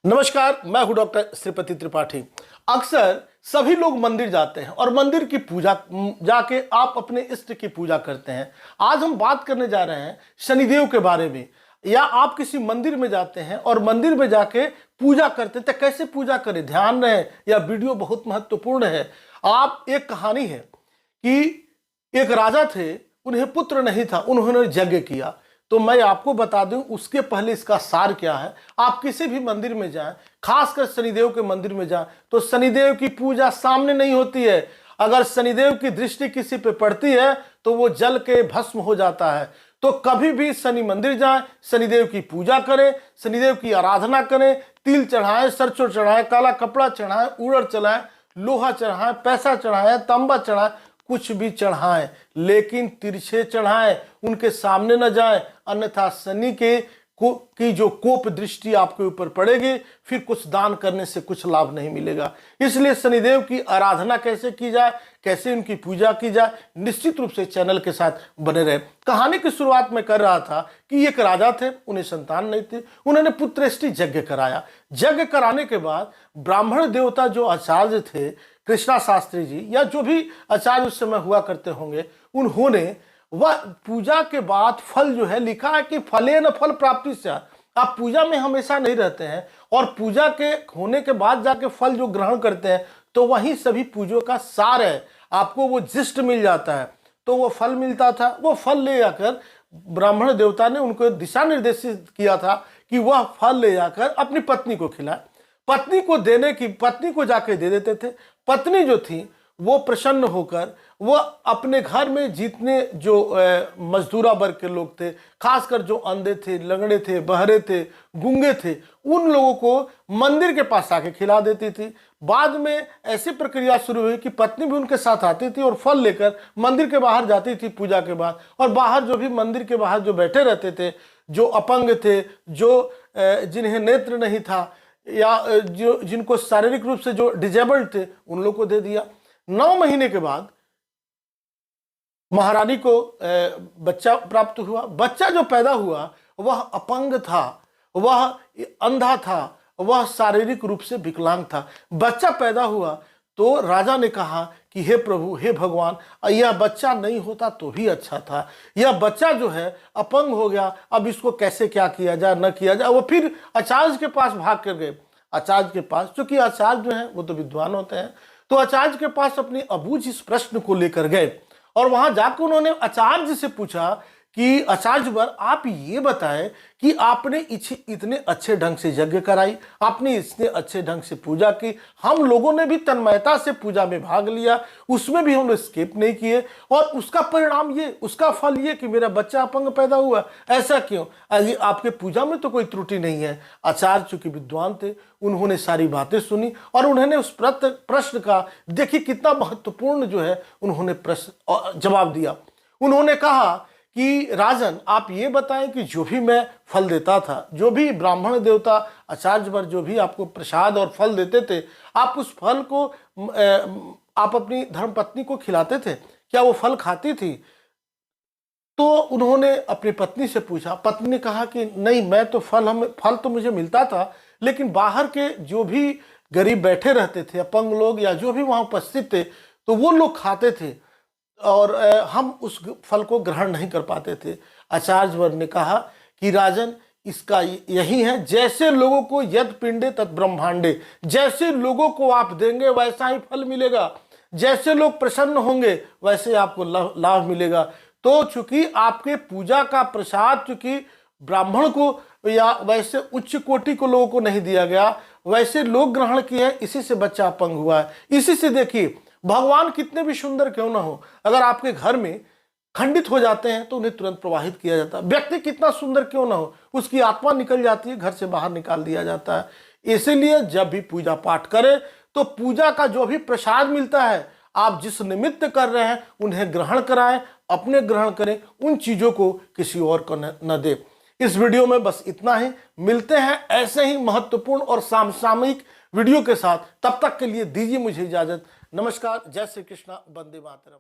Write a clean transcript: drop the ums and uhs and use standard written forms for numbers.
नमस्कार, मैं हूं डॉक्टर श्रीपति त्रिपाठी। अक्सर सभी लोग मंदिर जाते हैं और मंदिर की पूजा जाके आप अपने इष्ट की पूजा करते हैं। आज हम बात करने जा रहे हैं शनिदेव के बारे में। या आप किसी मंदिर में जाते हैं और मंदिर में जाके पूजा करते हैं, तो कैसे पूजा करें, ध्यान रहे, यह वीडियो बहुत महत्वपूर्ण है। आप एक कहानी है कि एक राजा थे, उन्हें पुत्र नहीं था, उन्होंने यज्ञ किया। तो मैं आपको बता दूं, उसके पहले इसका सार क्या है। आप किसी भी मंदिर में जाएं, खासकर शनिदेव के मंदिर में जाएं, तो शनिदेव की पूजा सामने नहीं होती है। अगर शनिदेव की दृष्टि किसी पे पड़ती है तो वो जल के भस्म हो जाता है। तो कभी भी शनि मंदिर जाएं, शनिदेव की पूजा करें, शनिदेव की आराधना करें, तिल चढ़ाएं, सरसों चढ़ाएं, काला कपड़ा चढ़ाएं, उड़द चढ़ाएं, लोहा चढ़ाएं, पैसा चढ़ाएं, तांबा चढ़ाएं, कुछ भी चढ़ाएं, लेकिन तिरछे चढ़ाएं, उनके सामने न जाएं, अन्यथा शनि की जो कोप दृष्टि आपके ऊपर पड़ेगी, फिर कुछ दान करने से कुछ लाभ नहीं मिलेगा। इसलिए शनिदेव की आराधना कैसे की जाए, कैसे उनकी पूजा की जाए, निश्चित रूप से चैनल के साथ बने रहे। कहानी की शुरुआत में कर रहा था कि एक राजा थे, उन्हें संतान नहीं थी, उन्होंने पुत्रेष्टि यज्ञ कराया। यज्ञ कराने के बाद ब्राह्मण देवता जो आचार्य थे, कृष्णा शास्त्री जी या जो भी आचार्य उस समय हुआ करते होंगे, उन्होंने वह पूजा के बाद फल जो है, लिखा है कि फले न फल प्राप्ति से। आप पूजा में हमेशा नहीं रहते हैं और पूजा के होने के बाद जाके फल जो ग्रहण करते हैं, तो वही सभी पूजों का सार है। आपको वो जिष्ट मिल जाता है। तो वो फल मिलता था, वो फल ले जाकर ब्राह्मण देवता ने उनको दिशा निर्देशित किया था कि वह फल ले जाकर अपनी पत्नी को खिलाए। पत्नी को जाके दे देते थे। पत्नी जो थी वो प्रसन्न होकर वो अपने घर में जितने जो मजदूरा वर्ग के लोग थे, खासकर जो अंधे थे, लंगड़े थे, बहरे थे, गूंगे थे, उन लोगों को मंदिर के पास आके खिला देती थी। बाद में ऐसी प्रक्रिया शुरू हुई कि पत्नी भी उनके साथ आती थी और फल लेकर मंदिर के बाहर जाती थी पूजा के बाद। और बाहर जो भी मंदिर के बाहर जो बैठे रहते थे, जो अपंग थे, जो जिन्हें नेत्र नहीं था, या जो जिनको शारीरिक रूप से जो डिजेबल्ड थे, उन लोग को दे दिया। 9 महीने के बाद महारानी को बच्चा प्राप्त हुआ। बच्चा जो पैदा हुआ वह अपंग था, वह अंधा था, वह शारीरिक रूप से विकलांग था। बच्चा पैदा हुआ तो राजा ने कहा कि हे प्रभु, हे भगवान, यह बच्चा नहीं होता तो भी अच्छा था। यह बच्चा जो है अपंग हो गया, अब इसको कैसे क्या किया जाए, न किया जाए। वो फिर आचार्य के पास भाग कर गए। आचार्य के पास, क्योंकि आचार्य जो है वो तो विद्वान होते हैं, तो आचार्य के पास अपनी अबूझ इस प्रश्न को लेकर गए। और वहां जाकर उन्होंने आचार्य से पूछा कि आचार्यवर, आप ये बताएं कि आपने इतने अच्छे ढंग से यज्ञ कराई, आपने इतने अच्छे ढंग से पूजा की, हम लोगों ने भी तन्मयता से पूजा में भाग लिया, उसमें भी हम लोग स्किप नहीं किए, और उसका परिणाम ये, उसका फल ये कि मेरा बच्चा अपंग पैदा हुआ। ऐसा क्यों? आपके पूजा में तो कोई त्रुटि नहीं है। आचार्य चूंकि विद्वान थे, उन्होंने सारी बातें सुनी और उन्होंने उस प्रश्न का, देखिए कितना महत्वपूर्ण जो है, उन्होंने प्रश्न जवाब दिया। उन्होंने कहा कि राजन, आप ये बताएं कि जो भी मैं फल देता था, जो भी ब्राह्मण देवता आचार्य पर जो भी आपको प्रसाद और फल देते थे, आप उस फल को आप अपनी धर्मपत्नी को खिलाते थे, क्या वो फल खाती थी? तो उन्होंने अपनी पत्नी से पूछा। पत्नी ने कहा कि नहीं, मैं तो फल तो मुझे मिलता था, लेकिन बाहर के जो भी गरीब बैठे रहते थे, अपंग लोग या जो भी वहाँ उपस्थित थे, तो वो लोग खाते थे और हम उस फल को ग्रहण नहीं कर पाते थे। आचार्यवर ने कहा कि राजन, इसका यही है, जैसे लोगों को यद पिंडे तत् ब्रह्मांडे, जैसे लोगों को आप देंगे वैसा ही फल मिलेगा, जैसे लोग प्रसन्न होंगे वैसे आपको लाभ मिलेगा। तो चूंकि आपके पूजा का प्रसाद चूंकि ब्राह्मण को या वैसे उच्च कोटि को लोगों को नहीं दिया गया, वैसे लोग ग्रहण किए, इसी से बच्चा अपंग हुआ है। इसी से देखिए, भगवान कितने भी सुंदर क्यों ना हो, अगर आपके घर में खंडित हो जाते हैं तो उन्हें तुरंत प्रवाहित किया जाता है। व्यक्ति कितना सुंदर क्यों ना हो, उसकी आत्मा निकल जाती है, घर से बाहर निकाल दिया जाता है। इसीलिए जब भी पूजा पाठ करें तो पूजा का जो भी प्रसाद मिलता है, आप जिस निमित्त कर रहे हैं उन्हें ग्रहण कराएं, अपने ग्रहण करें, उन चीजों को किसी और को न दे। इस वीडियो में बस इतना ही। मिलते हैं ऐसे ही महत्वपूर्ण और समसामयिक वीडियो के साथ। तब तक के लिए दीजिए मुझे इजाजत। नमस्कार, जय श्री कृष्णा, वंदे मातरम।